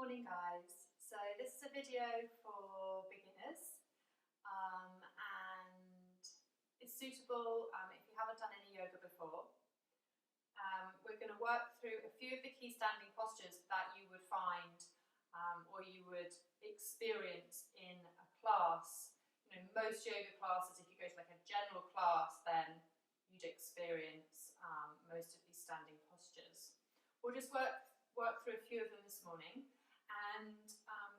Morning guys, so this is a video for beginners and it's suitable if you haven't done any yoga before. We're going to work through a few of the key standing postures that you would find or you would experience in a class. You know, most yoga classes, if you go to like a general class, then you'd experience most of these standing postures. We'll just work through a few of them this morning and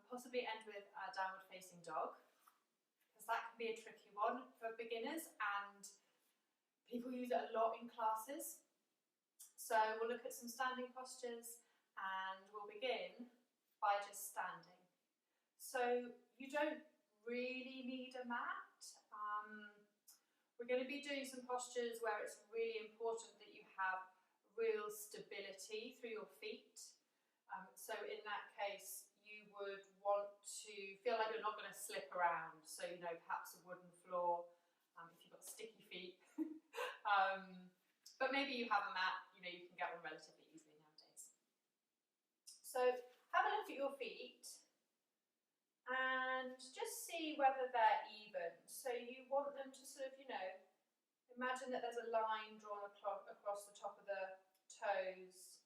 possibly end with a downward facing dog, because that can be a tricky one for beginners and people use it a lot in classes. So we'll look at some standing postures and we'll begin by just standing. So you don't really need a mat. We're going to be doing some postures where it's really important that you have real stability through your feet. So in that case, you would want to feel like you're not going to slip around. So, you know, perhaps a wooden floor if you've got sticky feet. But maybe you have a mat, you know, you can get one relatively easily nowadays. So have a look at your feet and just see whether they're even. So you want them to sort of, you know, imagine that there's a line drawn across the top of the toes.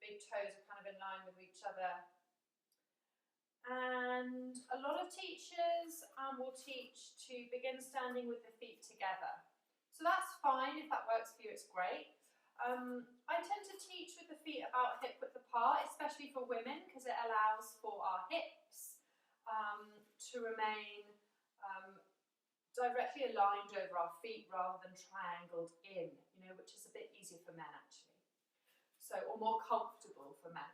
Big toes are kind of in line with each other. And a lot of teachers will teach to begin standing with the feet together. So that's fine, if that works for you, it's great. I tend to teach with the feet about hip width apart, especially for women, because it allows for our hips to remain directly aligned over our feet rather than triangled in, you know, which is a bit easier for men actually. So, or more comfortable for men.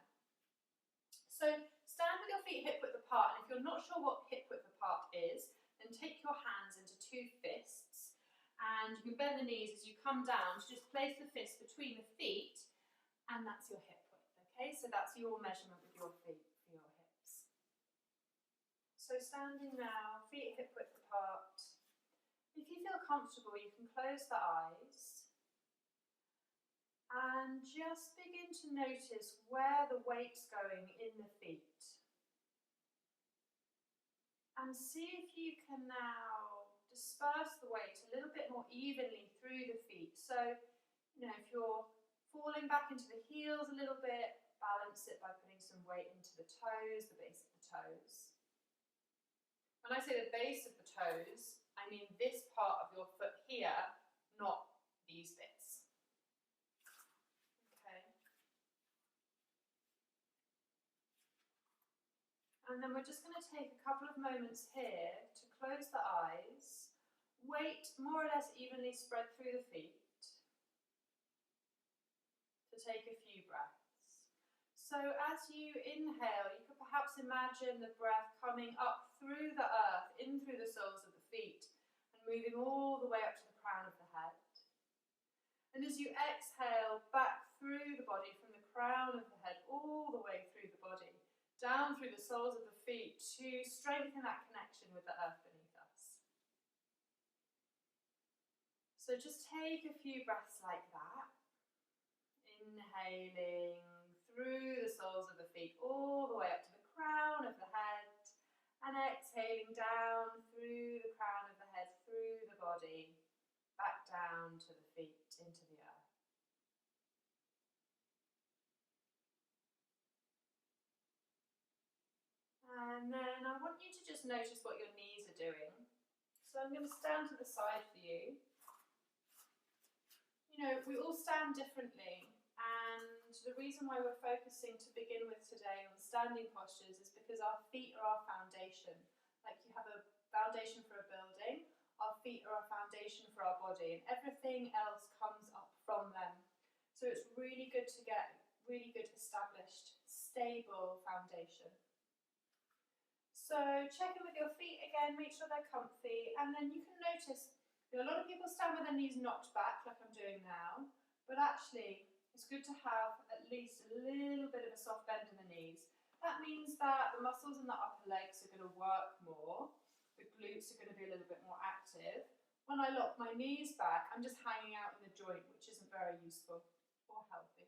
So stand with your feet hip width apart, and if you're not sure what hip width apart is, then take your hands into two fists, and you can bend the knees as you come down to just place the fist between the feet, and that's your hip width, okay? So that's your measurement with your feet for your hips. So standing now, feet hip width apart. If you feel comfortable, you can close the eyes. And just begin to notice where the weight's going in the feet. And see if you can now disperse the weight a little bit more evenly through the feet. So, you know, if you're falling back into the heels a little bit, balance it by putting some weight into the toes, the base of the toes. When I say the base of the toes, I mean this part of your foot here, not these bits. And then we're just going to take a couple of moments here to close the eyes, weight more or less evenly spread through the feet, to take a few breaths. So as you inhale, you could perhaps imagine the breath coming up through the earth, in through the soles of the feet, and moving all the way up to the crown of the head. And as you exhale, back through the body, from the crown of the head, all the way through the body, down through the soles of the feet to strengthen that connection with the earth beneath us. So just take a few breaths like that. Inhaling through the soles of the feet all the way up to the crown of the head, and exhaling down through the crown of the head, through the body, back down to the feet, into the earth. And then I want you to just notice what your knees are doing. So I'm going to stand to the side for you. You know, we all stand differently, and the reason why we're focusing to begin with today on standing postures is because our feet are our foundation. Like you have a foundation for a building, our feet are our foundation for our body, and everything else comes up from them. So it's really good to get really good established, stable foundation. So check in with your feet again, make sure they're comfy, and then you can notice, you know, a lot of people stand with their knees knocked back like I'm doing now, but actually it's good to have at least a little bit of a soft bend in the knees. That means that the muscles in the upper legs are going to work more, the glutes are going to be a little bit more active. When I lock my knees back, I'm just hanging out in the joint, which isn't very useful or healthy.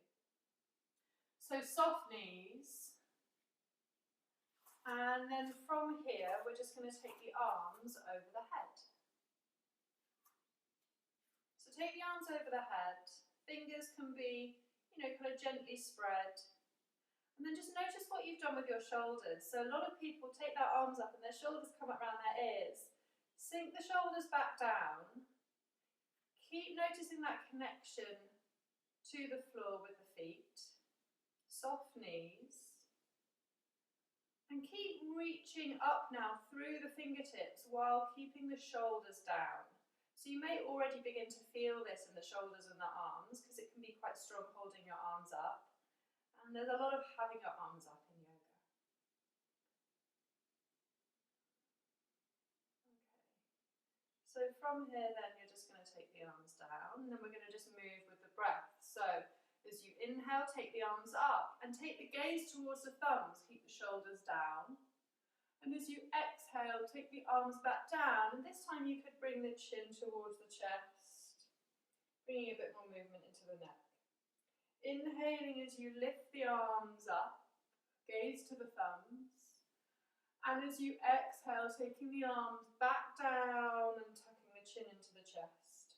So soft knees, And then from here, we're just going to take the arms over the head. So take the arms over the head. Fingers can be, kind of gently spread. And then just notice what you've done with your shoulders. So a lot of people take their arms up and their shoulders come up around their ears. Sink the shoulders back down. Keep noticing that connection to the floor with the feet. Soft knees. And keep reaching up now through the fingertips while keeping the shoulders down. So you may already begin to feel this in the shoulders and the arms because it can be quite strong holding your arms up. And there's a lot of having your arms up in yoga. Okay. So from here then you're just going to take the arms down and then we're going to just move with the breath. So as you inhale, take the arms up and take the gaze towards the thumbs, keep the shoulders down. And as you exhale, take the arms back down, and this time you could bring the chin towards the chest, bringing a bit more movement into the neck. Inhaling as you lift the arms up, gaze to the thumbs, and as you exhale, taking the arms back down and tucking the chin into the chest.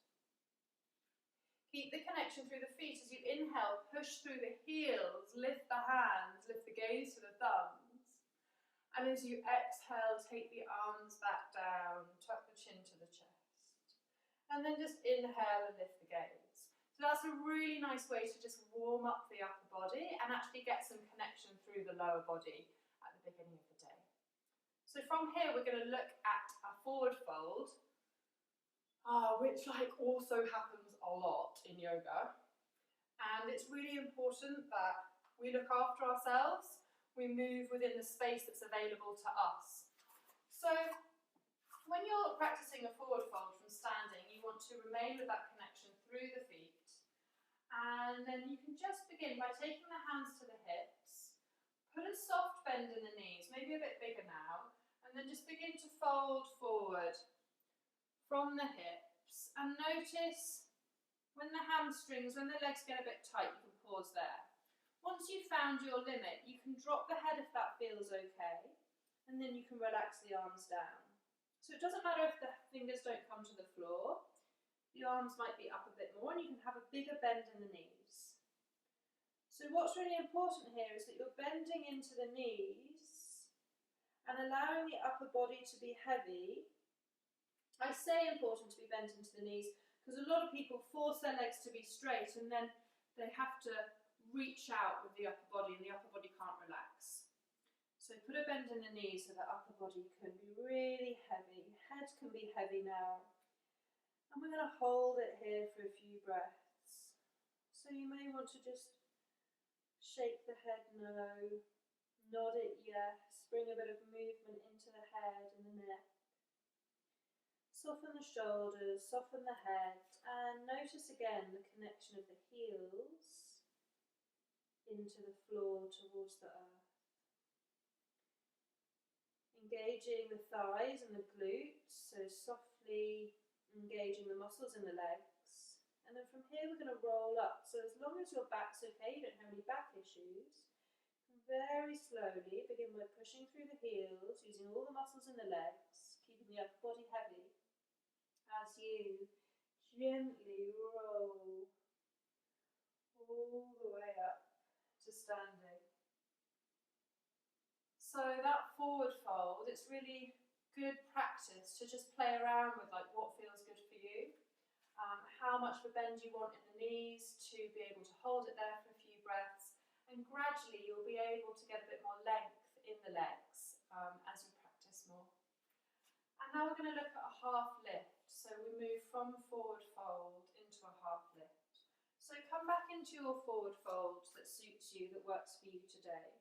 Keep the connection through the feet. As you inhale, push through the heels, lift the hands, lift the gaze to the thumbs. And as you exhale, take the arms back down, tuck the chin to the chest. And then just inhale and lift the gaze. So that's a really nice way to just warm up the upper body and actually get some connection through the lower body at the beginning of the day. So from here, we're going to look at a forward fold, which also happens a lot in yoga. And it's really important that we look after ourselves. We move within the space that's available to us. So when you're practicing a forward fold from standing, you want to remain with that connection through the feet. And then you can just begin by taking the hands to the hips, put a soft bend in the knees, maybe a bit bigger now, and then just begin to fold forward from the hips. And notice when the hamstrings, when the legs get a bit tight, you can pause there. Once you've found your limit, you can drop the head if that feels okay, and then you can relax the arms down. So it doesn't matter if the fingers don't come to the floor, the arms might be up a bit more, and you can have a bigger bend in the knees. So what's really important here is that you're bending into the knees and allowing the upper body to be heavy. I say important to be bent into the knees because a lot of people force their legs to be straight and then they have to reach out with the upper body and the upper body can't relax. So put a bend in the knees so the upper body can be really heavy. Head can be heavy now. And we're going to hold it here for a few breaths. So you may want to just shake the head no, nod it yes, bring a bit of movement into the head and the neck. Soften the shoulders, soften the head, and notice again the connection of the heels into the floor towards the earth. Engaging the thighs and the glutes, so softly engaging the muscles in the legs. And then from here we're going to roll up. So as long as your back's okay, you don't have any back issues, very slowly begin by pushing through the heels, using all the muscles in the legs, keeping the upper body heavy, as you gently roll all the way up to standing. So that forward fold, it's really good practice to just play around with what feels good for you, how much of a bend you want in the knees to be able to hold it there for a few breaths, and gradually you'll be able to get a bit more length in the legs as you practice more. And now we're going to look at a half lift. So we move from forward fold into a half lift. So come back into your forward fold that suits you, that works for you today.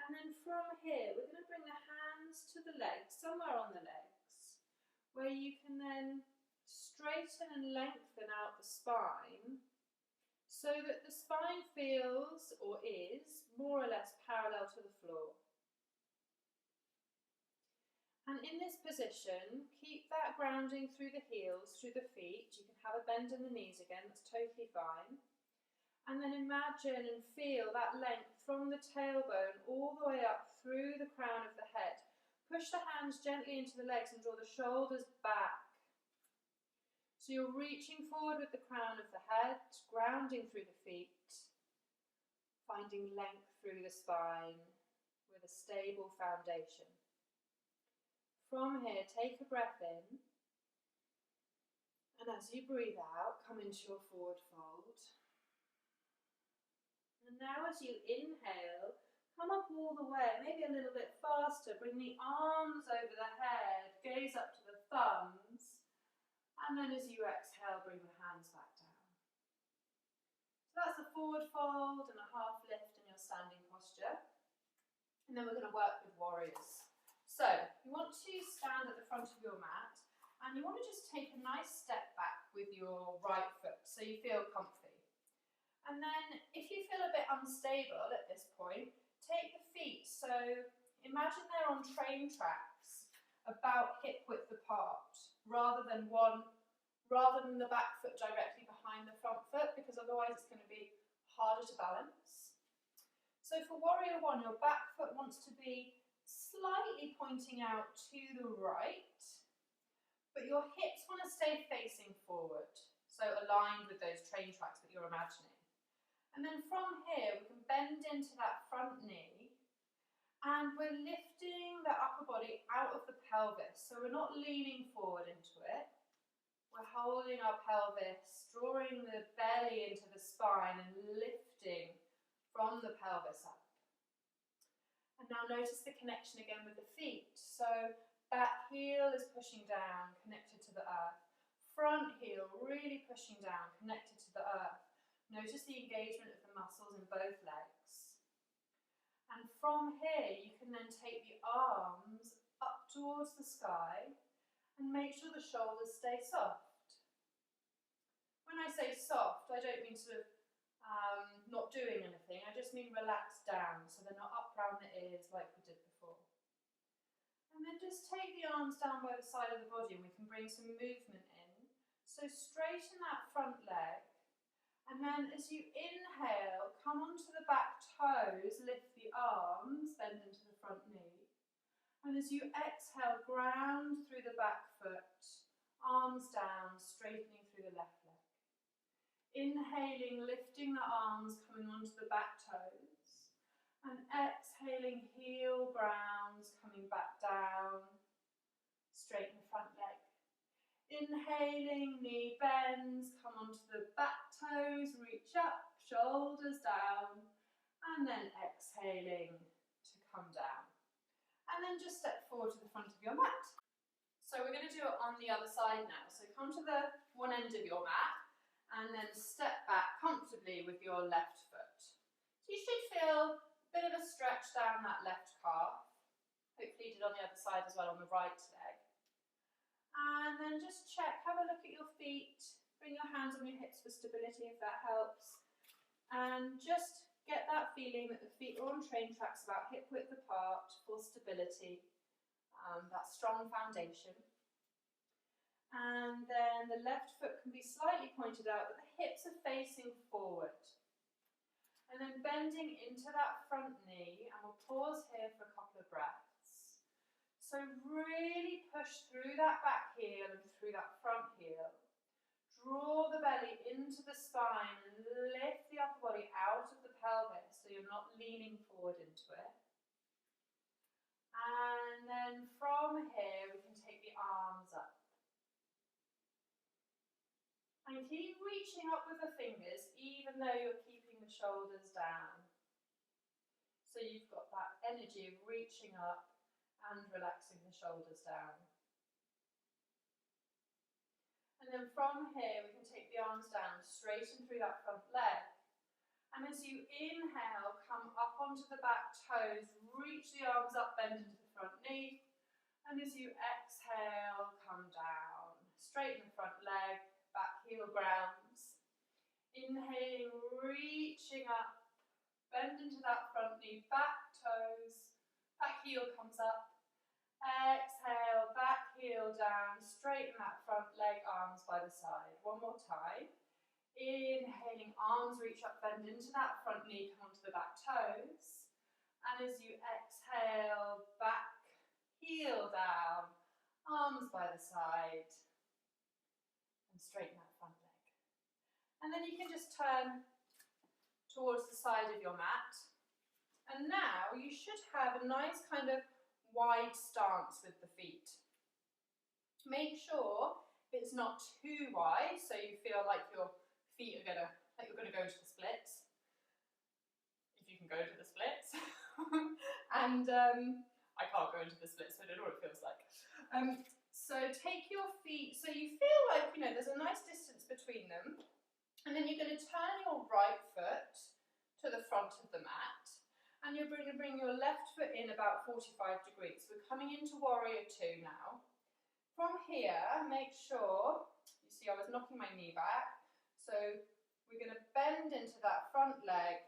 And then from here, we're going to bring the hands to the legs, somewhere on the legs, where you can then straighten and lengthen out the spine so that the spine feels, or is, more or less parallel to the floor. And in this position, keep that grounding through the heels, through the feet. You can have a bend in the knees again, that's totally fine. And then imagine and feel that length from the tailbone all the way up through the crown of the head. Push the hands gently into the legs and draw the shoulders back. So you're reaching forward with the crown of the head, grounding through the feet, finding length through the spine with a stable foundation. From here, take a breath in, and as you breathe out, come into your forward fold. And now as you inhale, come up all the way, maybe a little bit faster. Bring the arms over the head, gaze up to the thumbs. And then as you exhale, bring the hands back down. So that's a forward fold and a half lift in your standing posture. And then we're going to work with warriors. So you want to stand at the front of your mat and you want to just take a nice step back with your right foot so you feel comfy. And then if you feel a bit unstable at this point, take the feet. So imagine they're on train tracks about hip width apart rather than the back foot directly behind the front foot, because otherwise it's going to be harder to balance. So for warrior one, your back foot wants to be slightly pointing out to the right, but your hips want to stay facing forward, so aligned with those train tracks that you're imagining. And then from here, we can bend into that front knee, and we're lifting the upper body out of the pelvis, so we're not leaning forward into it. We're holding our pelvis, drawing the belly into the spine and lifting from the pelvis up. And now notice the connection again with the feet. So back heel is pushing down, connected to the earth. Front heel really pushing down, connected to the earth. Notice the engagement of the muscles in both legs. And from here, you can then take the arms up towards the sky and make sure the shoulders stay soft. When I say soft, I don't mean sort of not doing anything. I just mean relaxed down, so they're not up round the ears like we did before. And then just take the arms down by the side of the body and we can bring some movement in. So straighten that front leg. And then as you inhale, come onto the back toes, lift the arms, bend into the front knee. And as you exhale, ground through the back foot, arms down, straightening through the left leg. Inhaling, lifting the arms, coming onto the back toes. And exhaling, heel grounds, coming back down, straighten the front leg. Inhaling, knee bends, come onto the back toes, reach up, shoulders down, and then exhaling to come down. And then just step forward to the front of your mat. So we're going to do it on the other side now. So come to the one end of your mat and then step back comfortably with your left foot. So you should feel a bit of a stretch down that left calf. Hopefully you did on the other side as well on the right leg. And then just check, have a look at your feet. Bring your hands on your hips for stability if that helps. And just get that feeling that the feet are on train tracks about hip width apart for stability, that strong foundation. And then the left foot can be slightly pointed out, but the hips are facing forward. And then bending into that front knee, and we'll pause here for a couple of breaths. So really push through that back heel and through that front heel. Draw the belly into the spine and lift the upper body out of the pelvis so you're not leaning forward into it. And then from here we can take the arms up. And keep reaching up with the fingers even though you're keeping the shoulders down. So you've got that energy of reaching up and relaxing the shoulders down. And then from here, we can take the arms down, straighten through that front leg. And as you inhale, come up onto the back toes, reach the arms up, bend into the front knee. And as you exhale, come down. Straighten the front leg, back heel grounds. Inhaling, reaching up, bend into that front knee, back toes, back heel comes up. Exhale, back heel down, straighten that front leg, arms by the side. One more time. Inhaling, arms reach up, bend into that front knee, come onto the back toes. And as you exhale, back, heel down, arms by the side, and straighten that front leg. And then you can just turn towards the side of your mat. And now you should have a nice kind of wide stance with the feet. Make sure it's not too wide, so you feel like your feet are gonna go to the splits. If you can go to the splits. And I can't go into the splits, so I don't know what it feels like. So take your feet, so you feel like, there's a nice distance between them. And then you're going to turn your right foot to the front of the mat. And you're going to bring your left foot in about 45 degrees. We're coming into Warrior Two now. From here, make sure, you see I was knocking my knee back, so we're going to bend into that front leg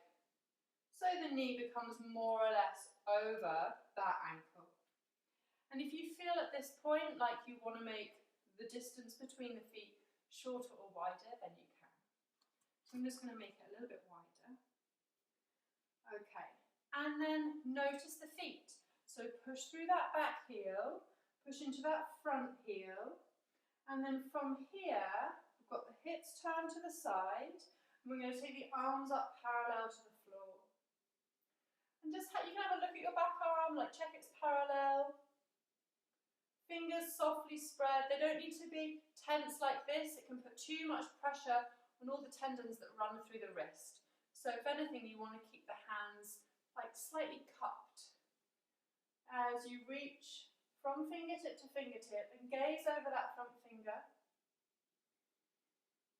so the knee becomes more or less over that ankle. And if you feel at this point like you want to make the distance between the feet shorter or wider, then you can. So I'm just going to make it a little bit wider. Okay. And then notice the feet. So push through that back heel, push into that front heel, and then from here, we've got the hips turned to the side, and we're going to take the arms up parallel to the floor. And just you can have a look at your back arm, like check it's parallel. Fingers softly spread. They don't need to be tense like this. It can put too much pressure on all the tendons that run through the wrist. So if anything, you want to keep the hands like slightly cupped. As you reach from fingertip to fingertip and gaze over that front finger.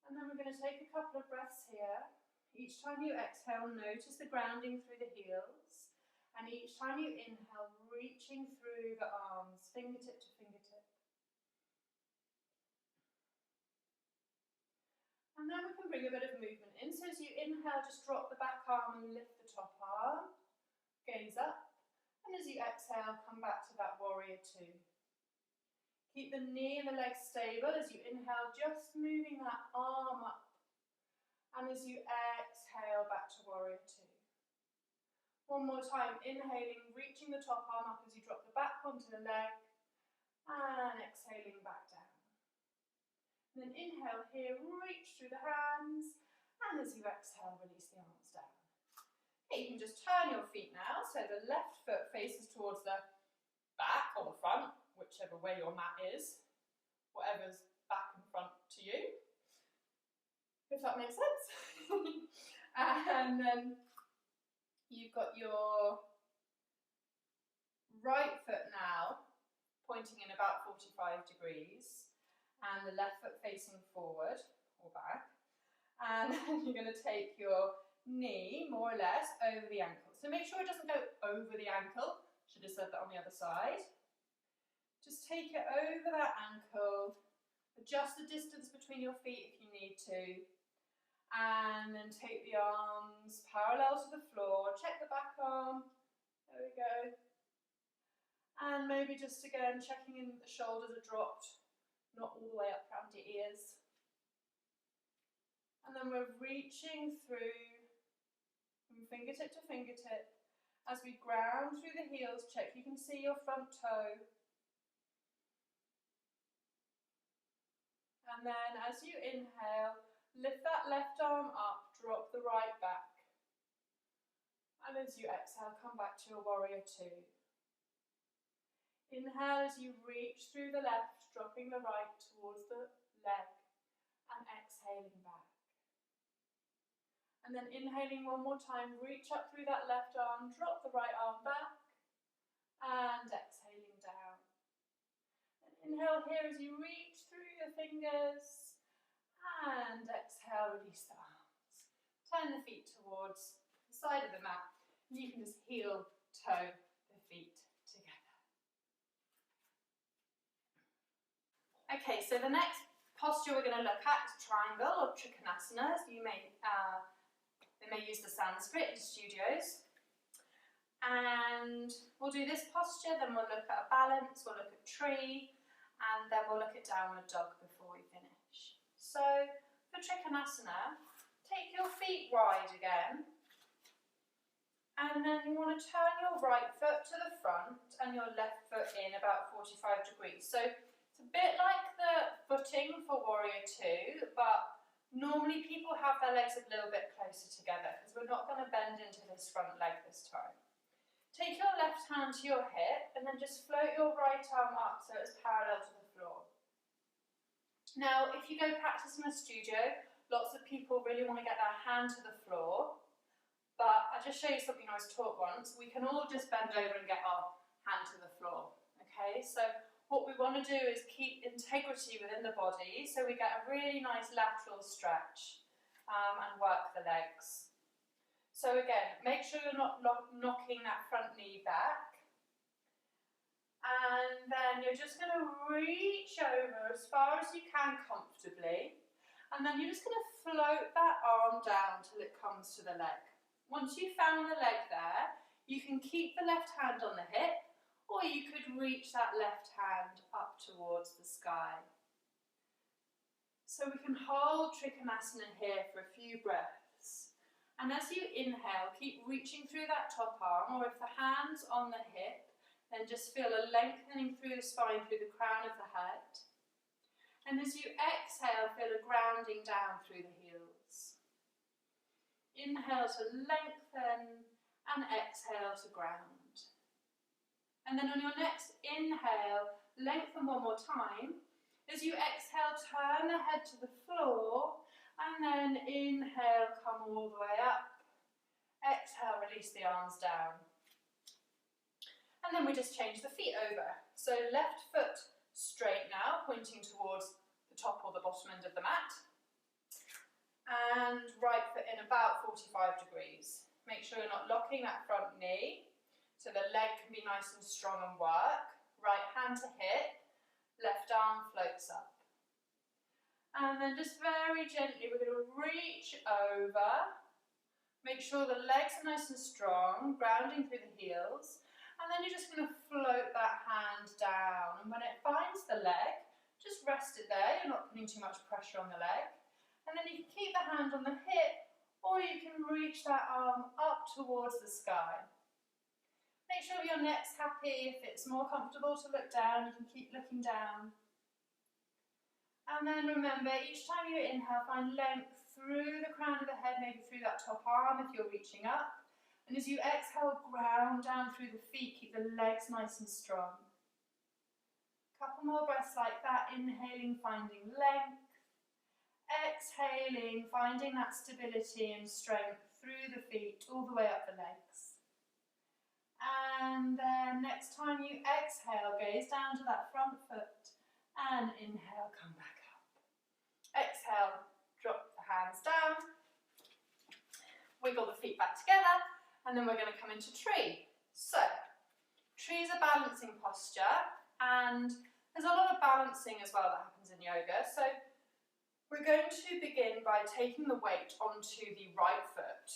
And then we're going to take a couple of breaths here. Each time you exhale, notice the grounding through the heels. And each time you inhale, reaching through the arms, fingertip to fingertip. And then we can bring a bit of movement in. So as you inhale, just drop the back arm and lift the top arm. Gaze up, and as you exhale, come back to that Warrior Two. Keep the knee and the leg stable as you inhale, just moving that arm up. And as you exhale, back to Warrior Two. One more time, inhaling, reaching the top arm up as you drop the back onto the leg, and exhaling back down. And then inhale here, reach through the hands, and as you exhale, release the arms down. You can just turn your feet now, so the left foot faces towards the back or the front, whichever way your mat is, whatever's back and front to you, if that makes sense. And then you've got your right foot now pointing in about 45 degrees, and the left foot facing forward or back, and then you're going to take your knee, more or less, over the ankle. So make sure it doesn't go over the ankle. Should have said that on the other side. Just take it over that ankle. Adjust the distance between your feet if you need to. And then take the arms parallel to the floor. Check the back arm. There we go. And maybe just again checking in that the shoulders are dropped, not all the way up around your ears. And then we're reaching through from fingertip to fingertip. As we ground through the heels, check you can see your front toe. And then as you inhale, lift that left arm up, drop the right back. And as you exhale, come back to your Warrior Two. Inhale as you reach through the left, dropping the right towards the leg, and exhaling back. And then inhaling one more time, reach up through that left arm, drop the right arm back, and exhaling down. And inhale here as you reach through your fingers, and exhale, release the arms. Turn the feet towards the side of the mat, and you can just heel, toe the feet together. Okay, so the next posture we're going to look at is triangle or Trikonasana. They may use the Sanskrit in studios. And we'll do this posture, then we'll look at a balance, we'll look at tree, and then we'll look at downward dog before we finish. So For Trikonasana, take your feet wide again, and then you want to turn your right foot to the front and your left foot in about 45 degrees. So it's a bit like the footing for Warrior Two, but normally people have their legs a little bit closer together because we're not going to bend into this front leg this time. Take your left hand to your hip and then just float your right arm up so it's parallel to the floor. Now, if you go practice in a studio, lots of people really want to get their hand to the floor, but I'll just show you something I was taught once. We can all just bend over and get our hand to the floor, okay? So what we want to do is keep integrity within the body so we get a really nice lateral stretch and work the legs. So again, make sure you're not knocking that front knee back. And then you're just going to reach over as far as you can comfortably. And then you're just going to float that arm down till it comes to the leg. Once you've found the leg there, you can keep the left hand on the hip, or you could reach that left hand up towards the sky. So we can hold Trikonasana here for a few breaths. And as you inhale, keep reaching through that top arm, or if the hand's on the hip, then just feel a lengthening through the spine, through the crown of the head. And as you exhale, feel a grounding down through the heels. Inhale to lengthen and exhale to ground. And then on your next inhale, lengthen one more time. As you exhale, turn the head to the floor, and then inhale, come all the way up. Exhale, release the arms down. And then we just change the feet over. So left foot straight now, pointing towards the top or the bottom end of the mat. And right foot in about 45 degrees. Make sure you're not locking that front knee, so the leg can be nice and strong and work. Right hand to hip, left arm floats up. And then just very gently, we're going to reach over. Make sure the legs are nice and strong, grounding through the heels. And then you're just going to float that hand down. And when it finds the leg, just rest it there. You're not putting too much pressure on the leg. And then you can keep the hand on the hip, or you can reach that arm up towards the sky. Make sure your neck's happy. If it's more comfortable to look down, you can keep looking down. And then remember, each time you inhale, find length through the crown of the head, maybe through that top arm if you're reaching up. And as you exhale, ground down through the feet, keep the legs nice and strong. Couple more breaths like that, inhaling, finding length. Exhaling, finding that stability and strength through the feet, all the way up the legs. And then next time you exhale, gaze down to that front foot and inhale, come back up. Exhale, drop the hands down, wiggle the feet back together, and then we're going to come into tree. So, tree is a balancing posture, and there's a lot of balancing as well that happens in yoga. So, we're going to begin by taking the weight onto the right foot,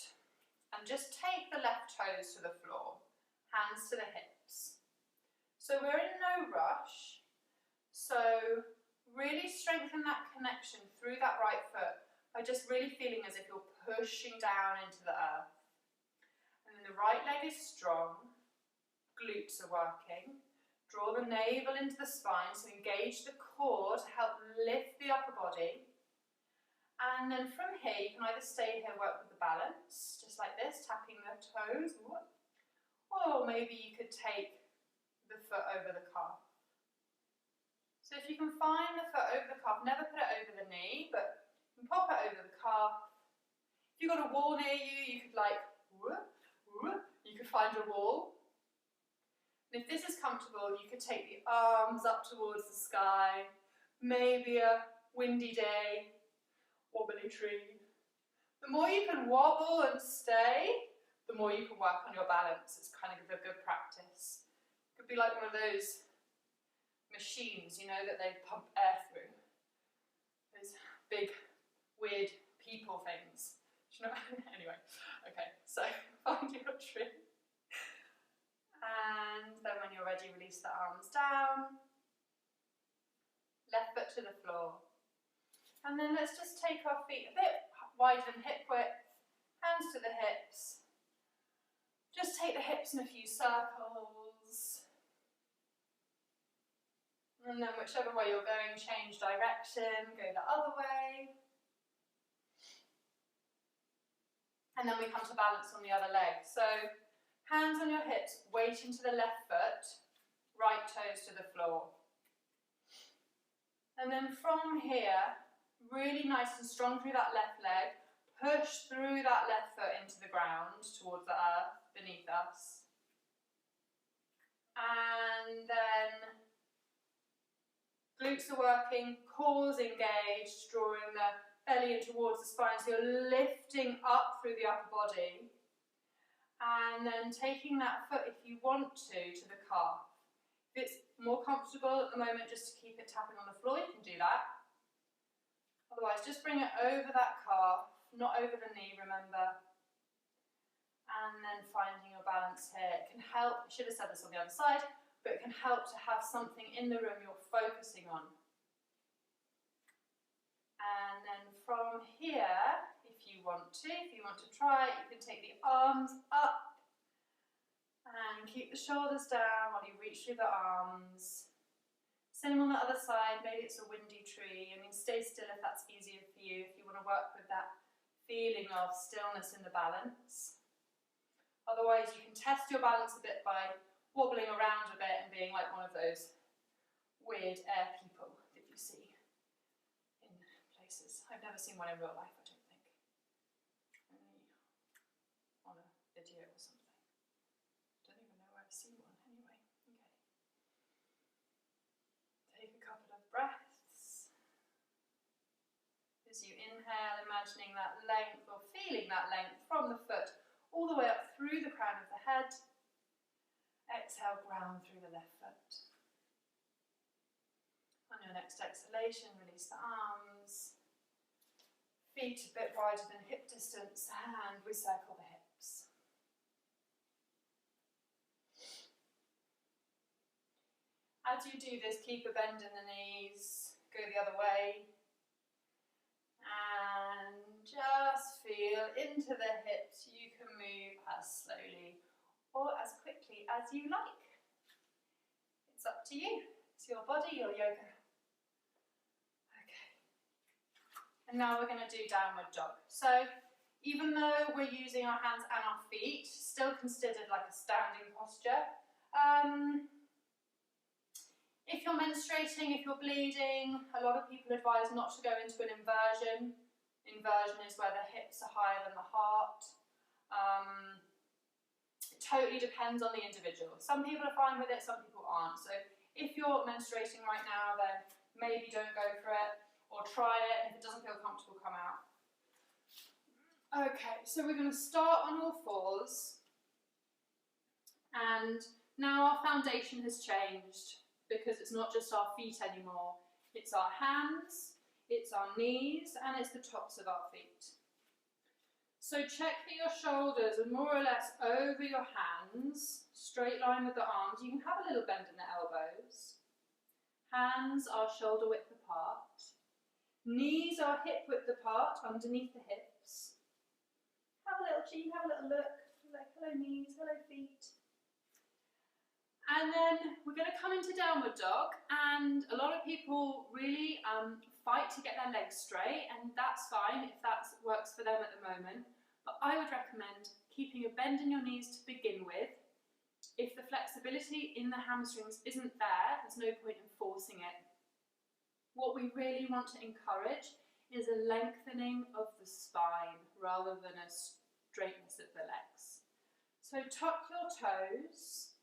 and just take the left toes to the floor, hands to the hips. So we're in no rush, so really strengthen that connection through that right foot by just really feeling as if you're pushing down into the earth. And then the right leg is strong, glutes are working. Draw the navel into the spine, so engage the core to help lift the upper body. And then from here, you can either stay here, work with the balance, just like this, tapping the toes, or maybe you could take the foot over the calf. So if you can find the foot over the calf, never put it over the knee, but you can pop it over the calf. If you've got a wall near you, you could you could find a wall. And if this is comfortable, you could take the arms up towards the sky, maybe a windy day, wobbly tree. The more you can wobble and stay, the more you can work on your balance. It's kind of a good practice. It could be like one of those machines, you know, that they pump air through. Those big, weird people things. Do you know? Anyway, okay, so find your tree. And then when you're ready, release the arms down. Left foot to the floor. And then let's just take our feet a bit wider than hip width, hands to the hips. Just take the hips in a few circles. And then whichever way you're going, change direction, go the other way. And then we come to balance on the other leg. So hands on your hips, weight into the left foot, right toes to the floor. And then from here, really nice and strong through that left leg, push through that left foot into the ground towards the earth beneath us. And then glutes are working, cores engaged, drawing the belly in towards the spine, so you're lifting up through the upper body. And then taking that foot, if you want to the calf. If it's more comfortable at the moment just to keep it tapping on the floor, you can do that. Otherwise, just bring it over that calf, not over the knee, remember. And then finding your balance here. It can help, I should have said this on the other side, but it can help to have something in the room you're focusing on. And then from here, if you want to try, you can take the arms up and keep the shoulders down while you reach through the arms. Same on the other side, maybe it's a windy tree. I mean, stay still if that's easier for you, if you want to work with that feeling of stillness in the balance. Otherwise, you can test your balance a bit by wobbling around a bit and being like one of those weird air people that you see in places. I've never seen one in real life, I don't think. Only on a video or something. Don't even know where I've seen one anyway. Okay. Take a couple of breaths. As you inhale, imagining that length or feeling that length from the foot all the way up through the crown of the head. Exhale, ground through the left foot. On your next exhalation, release the arms. Feet a bit wider than hip distance, and we circle the hips. As you do this, keep a bend in the knees, go the other way. And just feel into the hips. You can move as slowly or as quickly as you like. It's up to you. It's your body, your yoga. Okay. And now we're going to do downward dog. So even though we're using our hands and our feet, still considered like a standing posture. If you're menstruating, if you're bleeding, a lot of people advise not to go into an inversion. Inversion is where the hips are higher than the heart. It totally depends on the individual. Some people are fine with it, some people aren't. So if you're menstruating right now, then maybe don't go for it, or try it, and if it doesn't feel comfortable, come out. Okay, so we're going to start on all fours. And now our foundation has changed, because it's not just our feet anymore. It's our hands, it's our knees, and it's the tops of our feet. So check that your shoulders are more or less over your hands, straight line with the arms. You can have a little bend in the elbows. Hands are shoulder width apart. Knees are hip width apart, underneath the hips. Have a little cheek, have a little look. Like, hello knees, hello feet. And then we're going to come into downward dog, and a lot of people really fight to get their legs straight, and that's fine if that works for them at the moment. But I would recommend keeping a bend in your knees to begin with. If the flexibility in the hamstrings isn't there, there's no point in forcing it. What we really want to encourage is a lengthening of the spine rather than a straightness of the legs. So tuck your toes.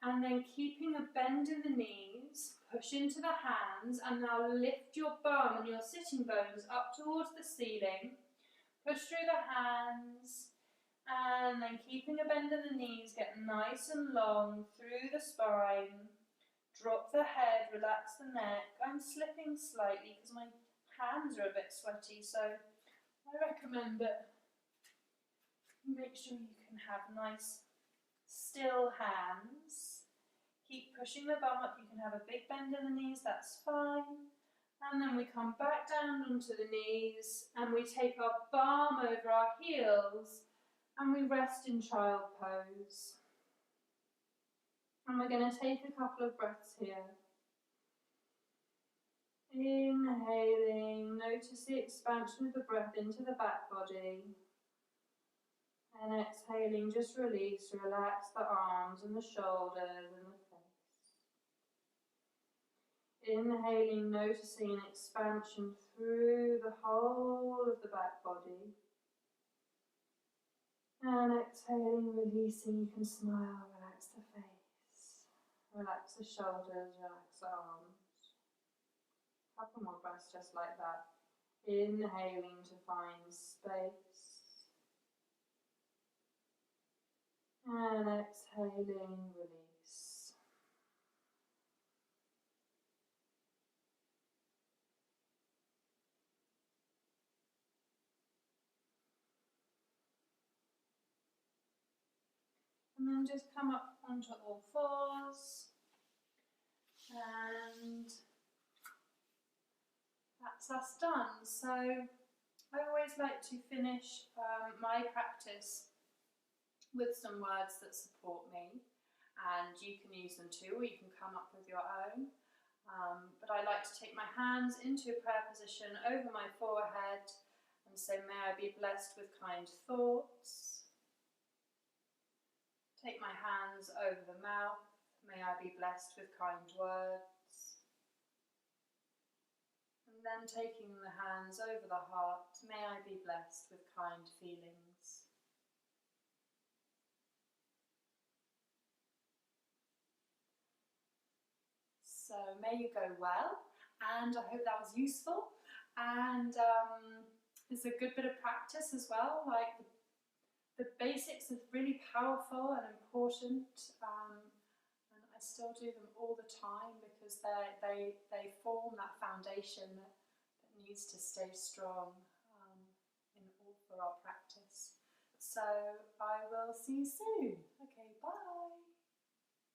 And then keeping a bend in the knees, push into the hands, and now lift your bum and your sitting bones up towards the ceiling. Push through the hands, and then keeping a bend in the knees, get nice and long through the spine. Drop the head, relax the neck. I'm slipping slightly because my hands are a bit sweaty, so I recommend that you make sure you can have nice, still hands. Keep pushing the bum up. You can have a big bend in the knees, that's fine. And then we come back down onto the knees and we take our palm over our heels and we rest in child pose. And we're going to take a couple of breaths here. Inhaling, notice the expansion of the breath into the back body. And exhaling, just release, relax the arms and the shoulders and the face. Inhaling, noticing expansion through the whole of the back body. And exhaling, releasing, you can smile, relax the face. Relax the shoulders, relax the arms. Couple more breaths just like that. Inhaling to find space. And exhaling, release. And then just come up onto all fours. And that's us done. So I always like to finish my practice with some words that support me, and you can use them too, or you can come up with your own. But I like to take my hands into a prayer position over my forehead and say, may I be blessed with kind thoughts. Take my hands over the mouth, may I be blessed with kind words. And then taking the hands over the heart, may I be blessed with kind feelings. So may you go well, and I hope that was useful, and it's a good bit of practice as well. Like the basics are really powerful and important, and I still do them all the time because they form that foundation that needs to stay strong for our practice. So I will see you soon. Okay, bye.